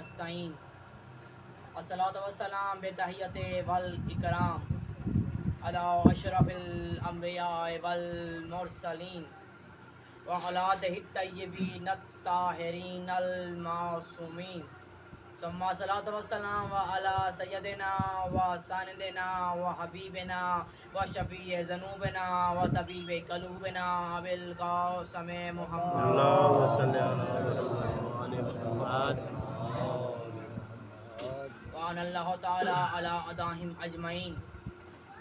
نستعین الصلاۃ والسلام بتحیت والاکرام علی اشرف الانبیاء والمرسلین وعلی آلہ الطیبین الطاہرین المعصومین ثم صلاۃ والسلام علی سیدنا و سندنا و حبیبنا و شفیع ذنوبنا و طبیب قلوبنا ابوالقاسم محمد اللهم صل علی محمد وعن اللہ تعالی علی اعدائہم اجمعین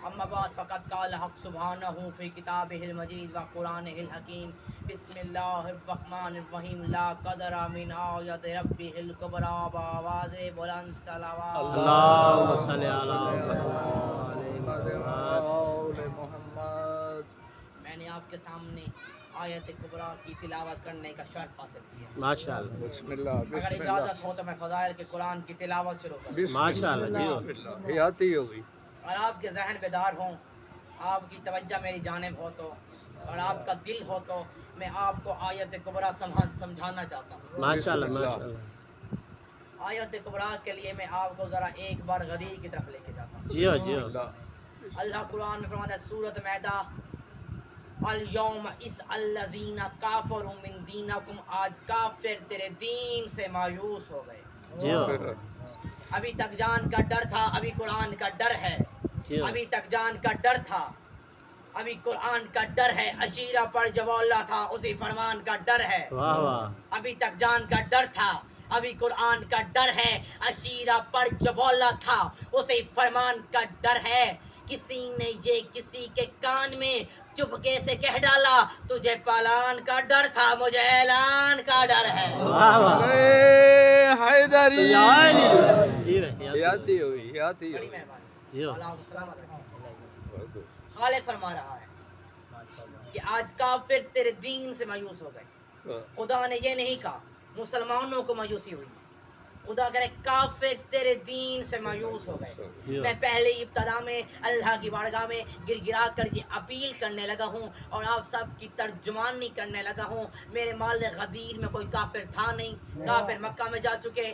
اما بعد فقد قال حق سبحانہ فی کتابہ المجید و قرآنہ الحکیم بسم اللہ الرحمن الرحیم لا قدر من آیت ربہ الکبریٰ بآواز بلند صلوات اللهم صل علی محمد۔ میں نے آپ کے سامنے آیت کبریٰ کی تلاوت کرنے کا شرف حاصل کیا۔ ماشاءاللہ بسم اللہ اگر بسم اجازت اللہ ہو تو میں فضائل کے قرآن کی تلاوت شروع کروں بسم ماشاءاللہ، اللہ جی۔ بسم اللہ یہ آتی ہوگی۔ اور آپ کے ذہن بیدار ہوں، آپ کی توجہ میری جانب ہو تو اور آپ کا دل ہو تو میں آپ کو آیت کبریٰ سمجھانا چاہتا ہوں۔ ماشاءاللہ ماشاءاللہ آیت کبریٰ کے لیے میں آپ کو ذرا ایک بار غدیر کی طرف لے کے جاتا ہوں۔ جیو بسم جیو اللہ۔ اللہ قرآن میں فرماتا ہے سورۃ مائدہ الیوم اس الذین کافروا من دینکم، آج کافر تیرے دین سے مایوس ہو گئے۔ جیو ابھی تک جان کا ڈر تھا، ابھی قرآن کا ڈر ہے۔ جیو ابھی تک جان کا ڈر تھا، ابھی قرآن کا ڈر ہے۔ عشیرہ پر جو اللہ تھا اسی فرمان کا ڈر ہے۔ واہ واہ ابھی تک جان کا ڈر تھا، ابھی قرآن کا ڈر ہے۔ عشیرہ پر جو اللہ تھا اسی فرمان کا ڈر ہے۔ کسی نے یہ کسی کے کان میں چپکے سے کہہ ڈالا تجھے پالان کا ڈر تھا، مجھے اعلان کا ڈر ہے۔ واہ واہ اے حیدری جیو یہ آتی ہوگی یہ آتی بڑی ہوگی۔ مہربانی، جیو اللہ کو سلامت رکھے۔ خالق فرما رہا ہے کہ آج کافر تیرے دین سے مایوس ہو گئے۔ خدا نے یہ نہیں کہا مسلمانوں کو مایوسی ہوئی، خدا کہہ رہے کافر تیرے دین سے مایوس ہو گئے۔ میں پہلے ابتدا میں اللہ کی بارگاہ میں گر گرا کر یہ اپیل کرنے لگا ہوں اور آپ سب کی ترجمانی کرنے لگا ہوں۔ میرے مال غدیر میں کوئی کافر تھا نہیں، کافر مکہ میں جا چکے،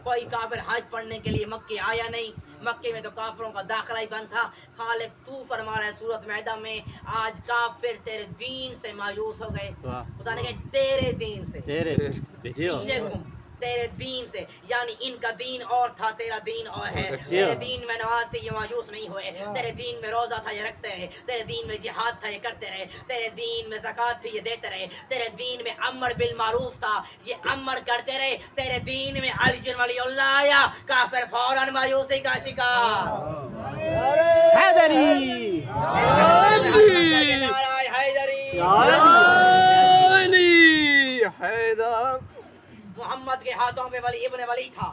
کوئی کافر حج پڑھنے کے لیے مکے آیا نہیں، مکے میں تو کافروں کا داخلہ ہی بند تھا۔ خالق تو فرما رہا ہے سورۃ مائدہ میں آج کافر تیرے دین سے مایوس ہو گئے۔ واہ خدا نے کہا تیرے دین سے، تیرے جیو دیکھوں تیرے دین سے، یعنی ان کا دین اور تھا، تیرا دین اور ہے۔ تیرے دین میں نماز تھی، یہ مایوس نہیں ہوئے۔ تیرے دین میں روزہ تھا، یہ رکھتے رہے۔ تیرے دین میں جہاد تھا، یہ کرتے رہے۔ تیرے دین میں زکوٰۃ تھی، یہ دیتے رہے۔ تیرے دین میں امر بالمعروف تھا، یہ امر کرتے رہے۔ تیرے دین میں علی ولی اللہ آیا، کافر فوراً مایوسی کا شکار۔ حیدری نعرہ حیدری، علی حیدر محمد کے ہاتھوں پہ ولی ابن ولی تھا،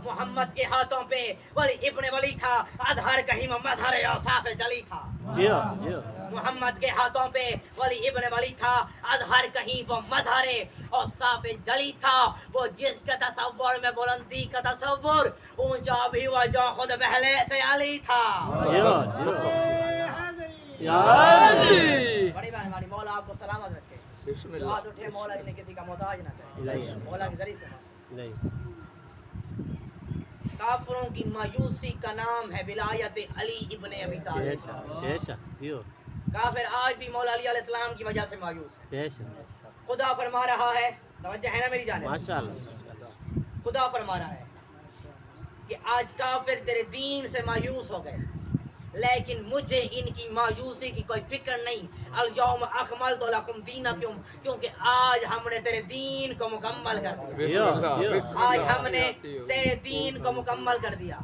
محمد کے ہاتھوں پہ ولی ابن ولی تھا، اظہر کہیں مظہر اوصاف جلی تھا۔ جیو جیو محمد کے ہاتھوں پہ ولی ابن ولی تھا، اظہر کہیں وہ مظہر اوصاف جلی تھا۔ وہ جس کا تصور میں بلندی کا تصور، اونچا بھی وہ جو خود پہلے سے علی تھا۔ جیو یا علی بڑی مہربانی، مولا آپ کو سلامت رکھے۔ بسم جو اللہ ہاتھ اٹھے مولا نے کسی کا محتاج نہ کرے، مولا کے ذریعے سے نہیں کافروں کی مایوسی کا نام ہے ولایت علی ابن ابی طالب۔ ایسا ایسا جیو کافر آج بھی مولا علی علیہ السلام کی وجہ سے مایوس ہے۔ ایسا خدا فرما رہا ہے، توجہ ہے نا میری جانب، ماشاءاللہ خدا فرما رہا ہے کہ آج کافر تیرے دین سے مایوس ہو گئے، لیکن مجھے ان کی مایوسی کی کوئی فکر نہیں۔ الیوم اکملت لکم دینکم، کیونکہ آج ہم نے تیرے دین کو مکمل کر دیا۔ بسم اللہ آج ہم نے تیرے دین کو مکمل کر دیا۔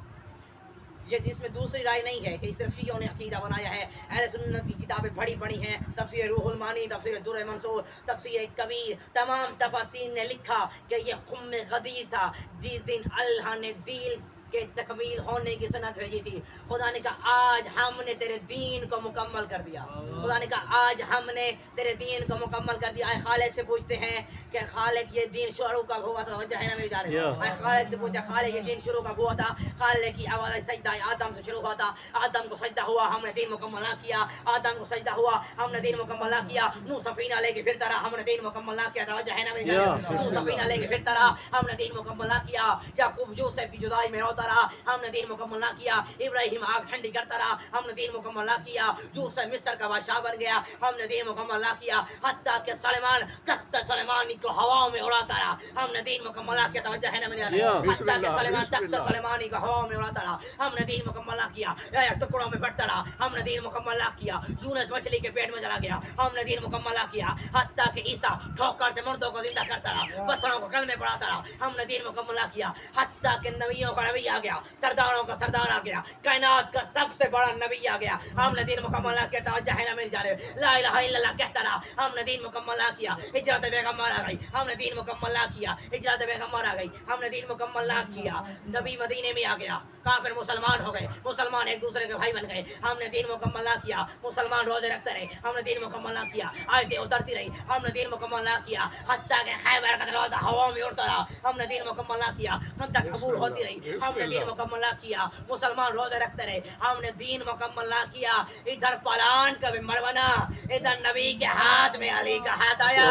یہ اس میں دوسری رائے نہیں ہے کہ صرف شیعوں نے عقیدہ بنایا ہے۔ اہل سنت کی کتابیں پڑھی ہیں، تفسیر روح المانی، تفسیر در منصور، تفسیر کبیر، تمام تفاسیر نے لکھا کہ یہ خم غدیر تھا، جس دن اللہ نے دل کہ تکمیل ہونے کی سند بھیجی تھی. خدا نے کہا آج ہم نے تیرے دین کو مکمل کر دیا. خدا نے کہا آج ہم نے تیرے دین کو مکمل کر دیا. آئے خالق سے پوچھتے ہیں کہ خالق یہ دین شروع کب ہوا تھا؟ وجہ ہے نا میری جانب. آئے خالق سے پوچھا خالق یہ دین شروع کب ہوا تھا؟ خالق کی آواز سجدہ آدم سے شروع ہوا تھا. آدم کو سجدہ ہوا, ہم نے دین مکمل نہ کیا. آدم کو سجدہ ہوا, ہم نے دین مکمل نہ کیا. نو سفینہ لے کے پھرتا رہا, ہم نے دین مکمل نہ کیا. توجہ ہے نا میری جانب. نو سفینہ لے کے پھرتا رہا, ہم نے دین مکمل نہ کیا. یعقوب یوسف کی جدائی میں روتا رہا, ہم نے دین مکمل نہ کیا. ابراہیم آگ ٹھنڈی کرتا رہا, ہم نے دین مکمل نہ کیا. یوسف مصر کا بادشاہ بن گیا, ہم نے دین مکمل نہ کیا. حتیٰ کہ سلیمان تخت سلیمانی کو ہواؤں میں اڑاتا رہا, ہم نے دین مکمل نہ کیا. توجہ ہے نا میری جانب. حتیٰ کہ سلیمان تخت سلیمانی کو ہواؤں میں اڑاتا رہا, ہم نے دین مکمل نہ کیا. ٹکڑوں میں بٹتا رہا, ہم نے دین مکمل نہ کیا. یونس مچھلی کے پیٹ میں چلا گیا, ہم نے دین مکمل نہ کیا. حتیٰ کہ عیسیٰ ٹھوکر سے مردوں کو زندہ کرتا رہا, پتھروں کو کلمے پڑھاتا رہا, ہم نے دین مکمل نہ کیا. حتیٰ کہ نبیوں کا نبی آ گیا, سرداروں کا سردار آ گیا, کائنات کا سب سے بڑا نبی آ گیا, ہم نے دین مکمل نہ کیا. توجہ ہے نا میری جانب. لا الہ الا اللہ کہتا رہا, ہم نے دین مکمل نہ کیا. ہجرت پیغمبر آ گئی, ہم نے دین مکمل نہ کیا. ہجرت پیغمبر آ گئی, ہم نے دین مکمل نہ کیا. نبی مدینے میں آ گیا, کافر مسلمان ہو گئے, مسلمان ایک دوسرے کے بھائی بن گئے, ہم نے دین مکمل نہ کیا. مسلمان روزے رکھتے رہے, ہم نے دین مکمل نہ کیا. آیتیں اترتی رہی, ہم نے دین مکمل نہ کیا. حتیٰ کہ خیبر کا دروازہ ہوا میں اڑتا رہا, ہم نے دین مکمل نہ کیا. خندق عبور ہوتی رہی, ہم نے دین مکمل نہ کیا. مسلمان روزے رکھتے رہے, ہم نے دین مکمل نہ کیا. ادھر پلان کا ممبر بنا, ادھر نبی کے ہاتھ میں علی کا ہاتھ آیا,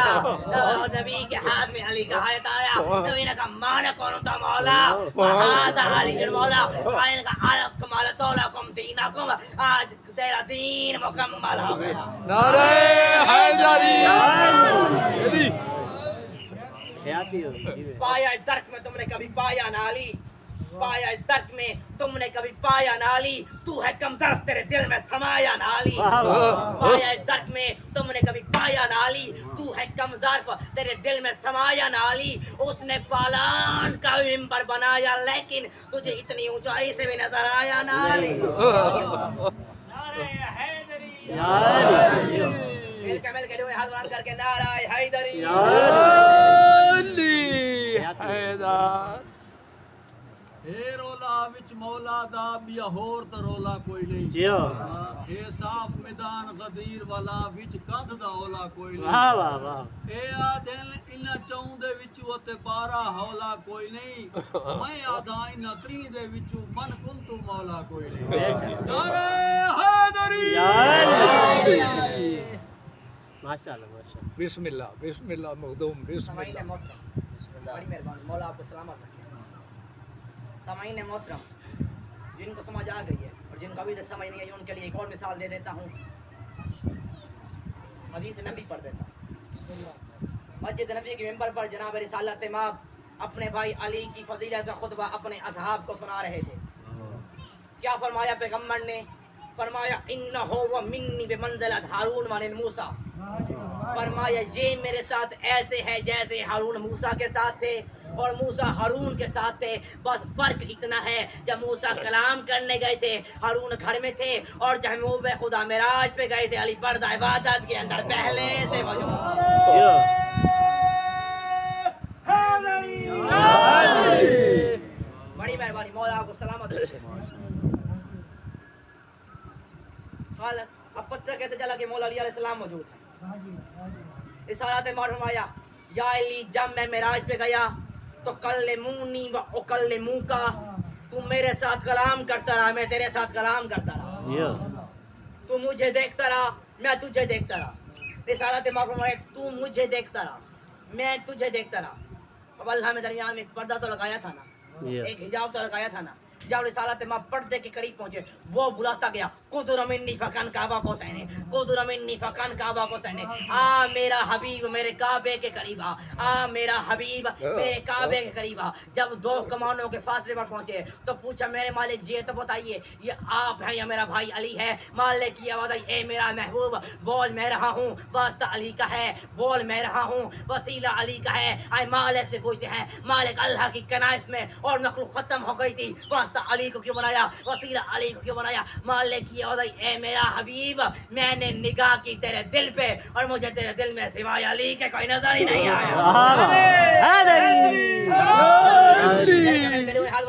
نبی کے ہاتھ میں علی کا ہاتھ آیا. نبی نے کہا مانا کون تھا مولا, وہذا علی المولا. نے کہا اکملت لکم دینکم, آج تیرا دین مکمل ہو گیا. نعرہ حیدری. پایا درک میں تم نے کبھی پایا نہ علی, پایا درک میں تم نے کبھی پایا نہ علی, تو ہے کم ظرف تیرے دل میں سمایا نہ علی. پایا درک میں تم نے کبھی پایا نہ علی, تو ہے کم ظرف تیرے دل میں سمایا نہ علی. اس نے پالان کا ممبر بنایا, لیکن تجھے اتنی اونچائی سے بھی نظر آیا نہ علی. مل کے دوئے ہاتھ بلند کر کے نعرہ حیدری. علی حیدر. اے رولا وچ مولا دا بیا ہور تے رولا کوئی نہیں. جیو اے صاف میدان غدیر والا وچ کندھ دا اولا کوئی نہیں. واہ واہ واہ. اے آدل انہاں چوں دے وچوں تے بارہ ہولا کوئی نہیں. میں آدھا انہاں تری دے وچوں من کنت مولا کوئی نہیں. بے شک. نعرہ حیدری. ماشاءاللہ ماشاءاللہ. بسم اللہ بسم اللہ مخدوم بسم سامعین اللہ. محترم, بڑی مہربانی, مولا آپ کو سلامت رکھے. سامعین محترم, جن کو سمجھ آ گئی ہے اور جن کو ابھی تک سمجھ نہیں آئی, ان کے لیے ایک اور مثال دے دیتا ہوں. حدیث نبی پڑھ دیتا ہوں. مسجد نبی کے ممبر پر جناب رسالت مآب اپنے بھائی علی کی فضیلت کا خطبہ اپنے اصحاب کو سنا رہے تھے. کیا فرمایا پیغمبر نے؟ فرمایا انہو و منی بمنزلت ہارون من موسیٰ. فرمایا یہ میرے ساتھ ایسے ہے جیسے ہارون موسیٰ کے ساتھ تھے اور موسیٰ ہارون کے ساتھ تھے. بس فرق اتنا ہے, جب موسیٰ کلام کرنے گئے تھے ہارون گھر میں تھے, اور جب محبوب خدا معراج پہ گئے تھے علی پردہ عبادت کے اندر پہلے سے موجود. بڑی مہربانی, مولا آپ کو سلامت رکھے. خالق اب پتہ کیسے چلا کہ مولا علی علیہ السلام موجود ہے؟ رسالت مآب فرمایا یا علی جب میں معراج پہ گیا تو کلمونی و اکلموکا, تو میرے ساتھ کلام کرتا رہا, میں تیرے ساتھ کلام کرتا رہا. تو مجھے دیکھتا رہا, میں تجھے دیکھتا رہا. رسالت مآب فرمایا تو مجھے دیکھتا رہا, میں تجھے دیکھتا رہا. اب اللہ میں درمیان میں ایک پردہ تو لگایا تھا نا, ایک حجاب تو لگایا تھا نا. جب رسالت مآب پردے کے قریب پہنچے, وہ بلاتا گیا قدر منی فکان کعبہ کو سینے, قدر منی فکان کعبہ کو سینے. آ میرا حبیب میرے کعبے کے قریب آ, آ میرا حبیب میرے کعبے کے قریب آ. جب دو کمانوں کے فاصلے پر پہنچے تو پوچھا میرے مالک یہ تو بتائیے یہ آپ ہیں یا میرا بھائی علی ہے؟ مالک کی آواز آئی اے میرا محبوب بول میں رہا ہوں, واسطہ علی کا ہے, بول میں رہا ہوں, وسیلہ علی کا ہے. آئے مالک سے پوچھتے ہیں مالک اللہ کی کنایت میں اور مخلوق ختم ہو گئی تھی, علی کو کیوں بنایا, وسیلہ علی کو کیوں بنایا؟ مالک کی آواز آئی اے میرا حبیب میں نے نگاہ کی تیرے دل پہ اور مجھے تیرے دل میں سوائے علی کے کوئی نظر ہی نہیں آیا.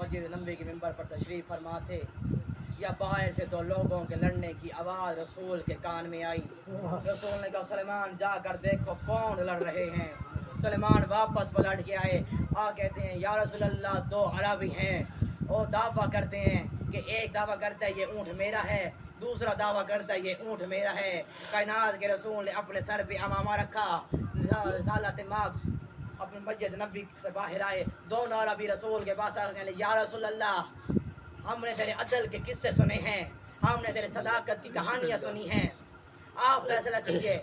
مسجد نبوی کے ممبر پر تشریف فرما تھے، یا باہر سے دو لوگوں کے لڑنے کی آواز رسول کے کان میں آئی۔ رسول نے کہا سلیمان جا کر دیکھو کون لڑ رہے ہیں۔ سلیمان واپس پلٹ کے آئے، کہتے ہیں یا رسول اللہ دو عربی ہیں، وہ دعویٰ کرتے ہیں کہ ایک دعویٰ کرتا ہے یہ اونٹ میرا ہے، دوسرا دعویٰ کرتا ہے یہ اونٹ میرا ہے۔ کائنات کے رسول نے اپنے سر پہ امامہ رکھا، رسالت ماب اپنے مسجد نبوی سے باہر آئے، دونوں عربی رسول کے پاس آئے، یا رسول اللہ ہم نے تیرے عدل کے قصے سنے ہیں، ہم نے تیرے صداقت کی کہانیاں سنی ہیں، آپ فیصلہ کیجئے۔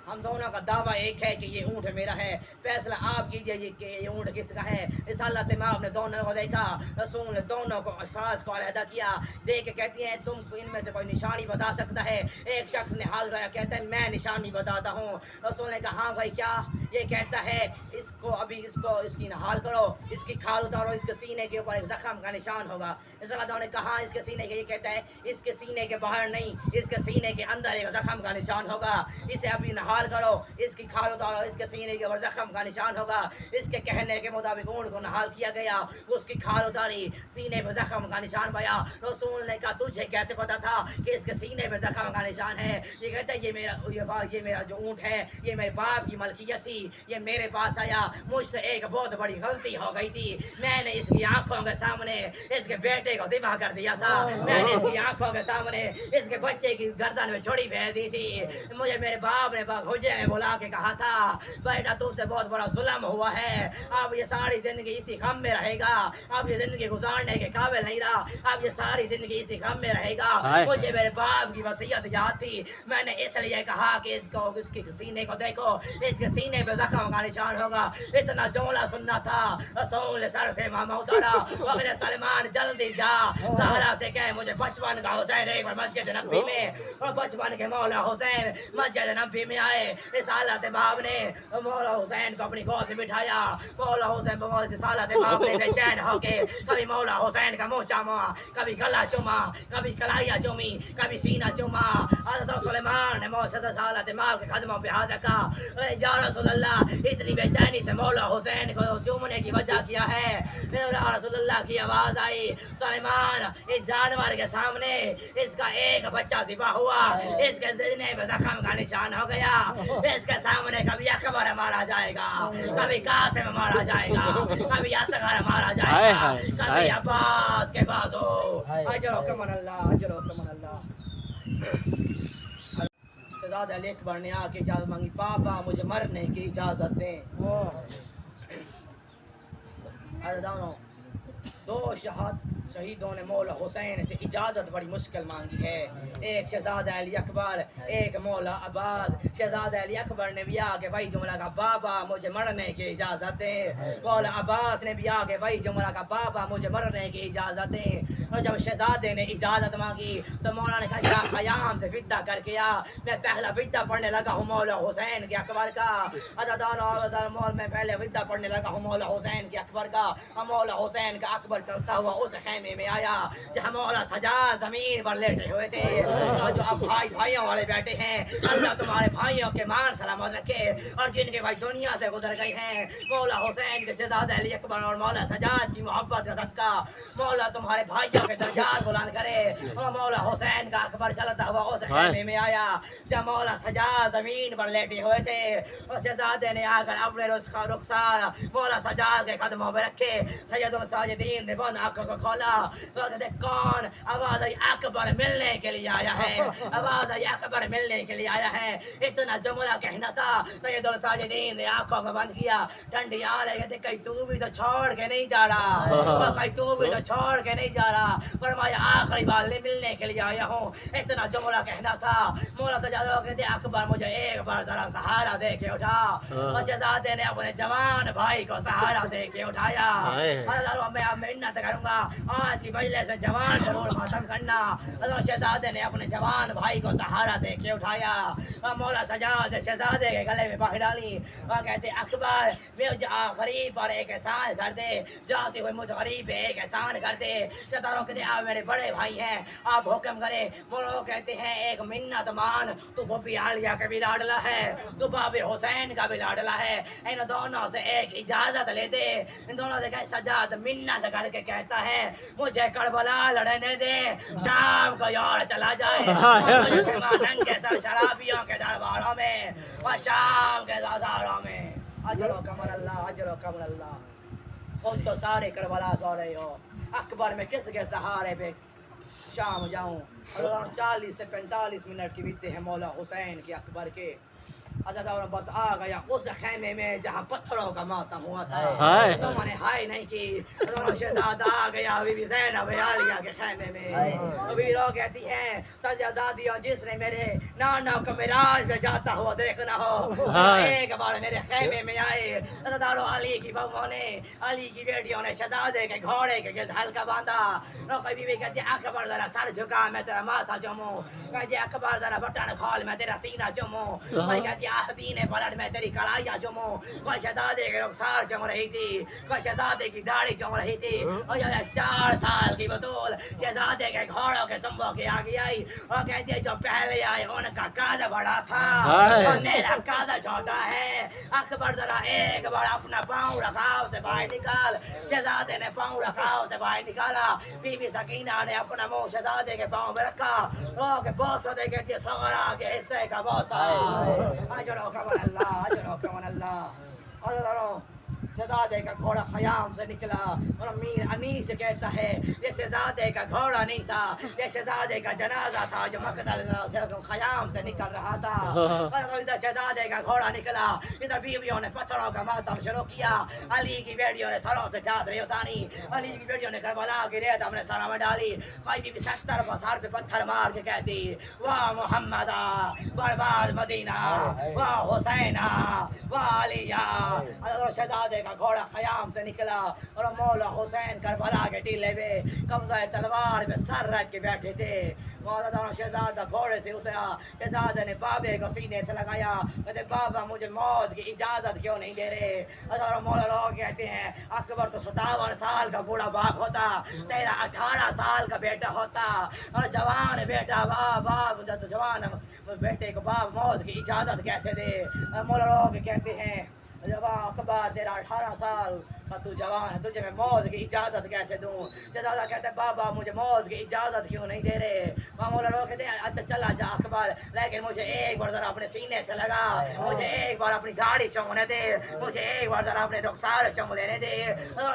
ہم دونوں کا دعویٰ ایک ہے کہ یہ اونٹ میرا ہے، فیصلہ آپ کیجئے کہ یہ اونٹ کس کا ہے۔ رسالت ماب نے دونوں کو دیکھا، رسول نے دونوں کو احساس کو علیحدہ کیا، دیکھ کے کہتی ہیں تم ان میں سے کوئی نشانی بتا سکتا ہے؟ ایک شخص نے ہاتھ اٹھایا، کہتا ہے میں نشانی بتاتا ہوں۔ رسول نے کہا ہاں بھائی کیا؟ یہ کہتا ہے اس کو ابھی اس کی نہال کرو، اس کی کھال اتارو، اس کے سینے کے اوپر ایک زخم کا نشان ہوگا۔ رسول اللہ نے کہا اس کے سینے کے، یہ کہتا ہے اس کے سینے کے باہر نہیں، اس کے سینے کے اندر ایک زخم کا نشان ہوگا، اسے ابھی نہال کرو، اس کی کھال اتارو، اس کے سینے کے اوپر زخم کا نشان ہوگا۔ اس کے کہنے کے مطابق اونٹ کو نہال کیا گیا، اس کی کھال اتاری، سینے پہ زخم کا نشان پایا۔ رسول نے کہا تجھے کیسے پتا تھا کہ اس کے سینے پہ زخم کا نشان ہے؟ یہ کہتا ہے یہ میرا جو اونٹ ہے یہ میرے باپ کی ملکیت تھی، یہ میرے پاس آیا، مجھ سے ایک بہت بڑی غلطی ہو گئی تھی، میں نے اس کی آنکھوں کے سامنے اس کے بیٹے کو ذبح کر دیا تھا، میں نے اس کی آنکھوں کے سامنے اس کے بچے کی گردن میں چھڑی پھیر دی تھی۔ مجھے میرے باپ نے حجرے میں بلا کے کہا تھا بیٹا تم سے بہت بڑا ظلم ہوا ہے، اب یہ ساری زندگی اسی غم میں رہے گا، اب یہ زندگی گزارنے کے قابل نہیں رہا، اب یہ ساری زندگی اسی غم میں رہے گا۔ مجھے میرے باپ کی وصیت یاد تھی، میں نے اس لیے کہا کہ اس کے سینے کو دیکھو، اس کے سینے پہ زخم کا نشان ہوگا۔ اتنا جملہ سننا تھا، رسول نے سر سے ماما اتارا، وقت سلمان جلدی جا زہرا سے کہے مجھے بچپن کا حسین ایک بار مسجد نبوی میں، اور بچپن کے مولا حسین مسجد نبوی میں آئے۔ رسالت ماب نے مولا حسین کو اپنی گود میں بٹھایا، مولا حسین رسالت ماب نے بے چین ہو کے کبھی مولا حسین کا منہ چوما، کبھی گلا چوما، کبھی کلائیاں چومی، کبھی سینہ چوما۔ حضرت سلیمان نے رسالت ماب کے قدموں پہ ہاتھ رکھا، یا رسول اللہ اتنی بے چینی سے مولا حسین کو چومنے کی وجہ کیا ہے؟ رسول اللہ کی آواز آئی سلیمان اس جانور کے سامنے اس کا ایک بچہ ذبح ہوا، اس کے سینے پہ زخم کا نشان ہو گیا، اس کے سامنے کبھی اکبر مارا جائے گا، کبھی قاسم مارا جائے گا، کبھی اصغر مارا جائے گا، کبھی عباس کے بازو۔ اجرکم اللہ، اجرکم اللہ۔ شہزادہ علی اکبر نے آ کے اجازت مانگی، بابا مجھے مرنے کی اجازت دیں۔ دو شہیدوں نے مولا حسین سے اجازت بڑی مشکل مانگی ہے، ایک شہزادہ علی اکبر، ایک مولا عباس۔ شہزادہ علی اکبر نے بھی آ کے وہی جملہ کہا بابا مجھے مرنے کی اجازت دیں، مولا عباس نے بھی آ کے وہی جملہ کہا بابا مجھے مرنے کی اجازت دیں۔ اور جب شہزادے نے اجازت مانگی تو مولا نے کہا شاہ خیام سے فدیہ کر کے آ، میں پہلا فدیہ پڑھنے لگا ہوں مولا حسین کے اکبر کا، میں پہلے فدیہ پڑھنے لگا ہوں مولا حسین کے اکبر کا۔ اور مولا حسین کا اکبر چلتا ہوا اس خیمے میں آیا جہاں مولا سجاد زمین پر لیٹے ہوئے تھے، اور جو اب بھائیوں والے بیٹھے ہیں اللہ تمہارے بھائیوں کے مان سلامت رکھے، اور جن کے بھائی دنیا سے گزر گئے ہیں مولا حسین کے شہزادہ علی اکبر اور مولا سجاد کی محبت کا صدقہ مولا تمہارے بھائیوں کے درجات بلند کرے۔ اور مولا حسین کا اکبر چلتا ہوا اس خیمے میں آیا جہاں مولا سجاد زمین پر لیٹے ہوئے تھے، اور شہزادے نے آ کر اپنے رخسار مولا سجاد کے قدموں پہ رکھے۔ سید الساجدین نے بند آنکھوں کو کھولا، کون؟ آواز آئی اکبر ملنے کے لیے آیا ہے، آواز آئی اکبر ملنے کے لیے آیا ہے۔ اتنا جملہ کہنا تھا، سید الساجدین نے آنکھوں کو بند کیا، ٹھنڈی آ رہی ہے، کہیں تو بھی تو چھوڑ کے نہیں جا رہا، کہیں تو بھی تو چھوڑ کے نہیں جا رہا، فرمایا آخری بار ملنے کے لیے آیا ہوں۔ اتنا جملہ کہنا تھا، مولا سجاد کہتے اکبر مجھے ایک بار ذرا سہارا دے کے اٹھا، اور شہزادے نے اپنے جوان بھائی کو سہارا دے کے اٹھایا۔ میں منت کروں گا آج کی مجلس میں جوان ضرور ماتم کرنا. حضرت شہزادے نے اپنے جوان بھائی کو سہارا دے کے اٹھایا اور مولا سجاد شہزادے کے گلے میں باہر ڈالی اور کہتے اکبر مجھ غریب پر ایک احسان کر دے, جاتے ہوئے مجھ غریب پہ ایک احسان کر دے. شہزادوں کہتے آپ میرے بڑے بھائی ہیں, آپ حکم کرے. وہ کہتے ہیں ایک منت مان, تو بھوپی عالیہ کا بھی لاڈلا ہے, تو باب حسین کا بھی لاڈلا ہے, ان دونوں سے ایک اجازت لے دے. ان دونوں سے کہ سجاد منت کر کے کہتا ہے مجھے کربلا لڑنے دے, شام کو یار چلا جائے ننگے سر شرابیوں کے درباروں میں اور شام کے بازاروں میں. اجر و کمر اللہ, اجر و کمر اللہ. خود تو سارے کربلا سو رہے ہو, اکبر میں کس کے سہارے پہ شام جاؤں. 40 سے 45 منٹ کی بیتے ہیں مولا حسین کے اکبر کے. حضرت عمر بس آ گیا اس خیمے میں جہاں پتھروں کا ماتم ہوا تھا. تم نے ہائے نہیں کی. شہزادہ آ گیا بی بی زینب عالیہ کے خیمے میں. ابھی لوگ کہتی ہیں سجادیوں جس نے میرے نانا کو معراج پہ جاتا ہوا دیکھنا ہو ایک بار میرے خیمے میں آئے. حضرت علی کی بہووں نے, علی کی بیٹیوں نے شہزادے کے گھوڑے کے گرد حلقہ باندھا. کوئی بیوی کہتی ہے اکبر ذرا سر جھکا میں تیرا ماتھا چوموں. کہتی ہے اکبر ذرا بٹن کھول میں تیرا سینہ چوموں. کوئی کہتی ہے آہدین پلٹ میں تیری کلائیاں چوموں. کوئی شہزادے کے رخسار چوم رہی تھی, کوئی شہزادے کی داڑھی چوم رہی تھی. اور 4 سال کی بطول شہزادے کے گھوڑوں کے سنبھو کے آگے آئی اور کہتی ہے جو پہلے آئے ان کا قاضا بڑا تھا اور میرا قاضا چھوٹا ہے. اکبر ذرا ایک بار اپنا پاؤں رکاو سے باہر نکال. شہزادے نے پاؤں رکاو سے باہر نکالا. بی بی سکینہ نے اپنا منہ شہزادے کے پاؤں میں رکھا. لوگ بوسہ دے کہتی ہے صغرا کے حصے کا بوسہ. اجر و کمن اللہ, اجر و کمن اللہ. اور شہزادے کا گھوڑا خیام سے نکلا اور امیر انیس کہتا ہے یہ شہزادے کا گھوڑا نہیں تھا, یہ شہزادے کا جنازہ تھا جو مقتل خیام سے نکل رہا تھا. اور ادھر شہزادے کا گھوڑا نکلا, ادھر بیویوں نے پتھروں کا ماتم شروع کیا. علی کی بیٹیوں نے سروں سے چادریں اتاری, علی کی بیٹیوں نے کربلا کی ریت اپنے سروں میں ڈالی. کوئی بھی 70 سر پہ پتھر مار کے کہتی واہ محمد برباد مدینہ, واہ حسین, واہ علیہ. شہزادے کا گھوڑا خیام سے نکلا اور مولا حسین کربلا کے ٹیلے پہ قبضہ تلوار پہ سر رکھ کے بیٹھے تھے. شہزادہ گھوڑے سے اترا. شہزادے نے بابے کو سینے سے لگایا, کہتے بابا مجھے موت کی اجازت کیوں نہیں دے رہے. اور مولا لوگ کہتے ہیں اکبر تو 57 سال کا بوڑھا باپ ہوتا, تیرا 18 سال کا بیٹا ہوتا اور جوان بیٹا باپ جوان بیٹے کو باپ موت کی اجازت کیسے دے. مولا لوگ کہتے ہیں جب اکبر تیرا 18 سال کا تو جوان ہے, تجھے میں موت کی اجازت کیسے دوں. شہزادہ کہتے ہیں بابا مجھے موت کی اجازت کیوں نہیں دے رہے. مولا لوگ کہتے ہیں اچھا چلا جا اکبر, لیکن مجھے ایک بار ذرا اپنے سینے سے لگا, مجھے ایک بار اپنی گاڑی چومنے دے, مجھے ایک بار ذرا اپنے رخسار چوم لینے دے.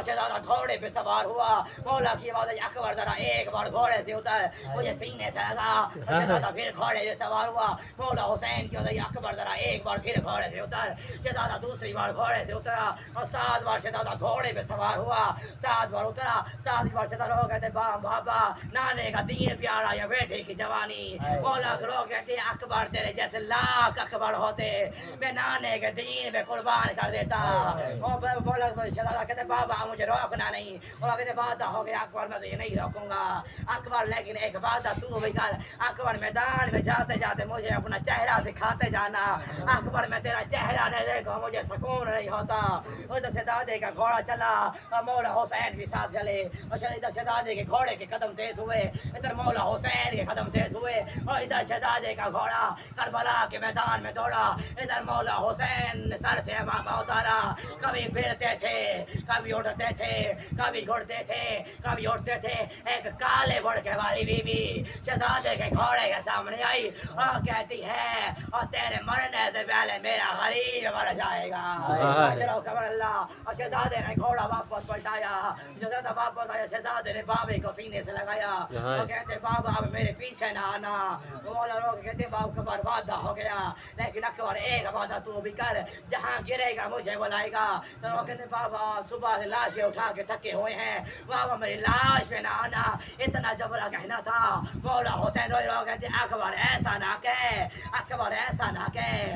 شہزادہ گھوڑے پہ سوار ہوا. مولا کی آواز ہے اکبر ذرا ایک بار گھوڑے سے اتر, مجھے سینے سے لگا. شہزادہ پھر گھوڑے پہ سوار ہوا. مولا حسین کی آواز ہے اکبر ذرا ایک بار پھر گھوڑے سے اتر. شہزادہ دوسری بار گھوڑے سے اترا اور 7 بار شہزادہ گھوڑے پہ سوار ہوا. 7 بار اترا, 7 بار شہزادہ لوگ کہتے بابا نانے کا دین پیارا یا بیٹے کی جوانی. مولا کے لوگ کہتے ہیں اکبر تیرے جیسے لاکھ اکبر ہوتے, میں نانے کے دین پہ قربان کر دیتا. مولا شہزادہ کہتے بابا مجھے روکنا نہیں. مولا کہتے وعدہ ہو گیا اکبر میں یہ نہیں روکوں گا. اکبر لیکن ایک وعدہ تو بھی کر, اکبر میدان میں جاتے جاتے مجھے اپنا چہرہ دکھاتے جانا. اکبر میں تیرا چہرہ نہیں دیکھو مجھے سکون نہیں ہوتا. ادھر شہزادے کا گھوڑا چلا اور مولا حسین بھی ساتھ چلے. اور ادھر شہزادے کے گھوڑے کے قدم تیز ہوئے, ادھر مولا حسین کے قدم تیز ہوئے. اور ادھر شہزادے کا گھوڑا کربلا کے میدان میں دوڑا, ادھر مولا حسین نے سر سے امامہ اتارا. کبھی پھرتے تھے, کبھی اڑتے تھے, کبھی گھڑتے تھے, کبھی اڑتے تھے. ایک کالے بڑکے والی بیوی شہزادے کے گھوڑے کے سامنے آئی اور کہتی ہے اور تیرے مرنے سے پہلے میرا غریب مر جائے گا. چلو خبر اللہ. اور شہزادے نے گھوڑا واپس پلٹایا. شہزادہ واپس آیا, شہزادے نے بابے کو سینے سے لگایا اور کہتے بابا اب میرے پیچھے نہ آنا. مولا لوگ کہتے باپ اکبر وعدہ ہو گیا, لیکن اکبر ایک وعدہ تو بھی کر, جہاں گرے گا مجھے بلائے گا. تو وہ کہتے بابا صبح سے لاشیں اٹھا کے تھکے ہوئے ہیں, بابا میری لاش پہ نہ آنا. اتنا جبرا کہنا تھا. مولا حسین روئے لوگ کہتے اکبر ایسا نہ کہے, اکبر ایسا نہ کہے.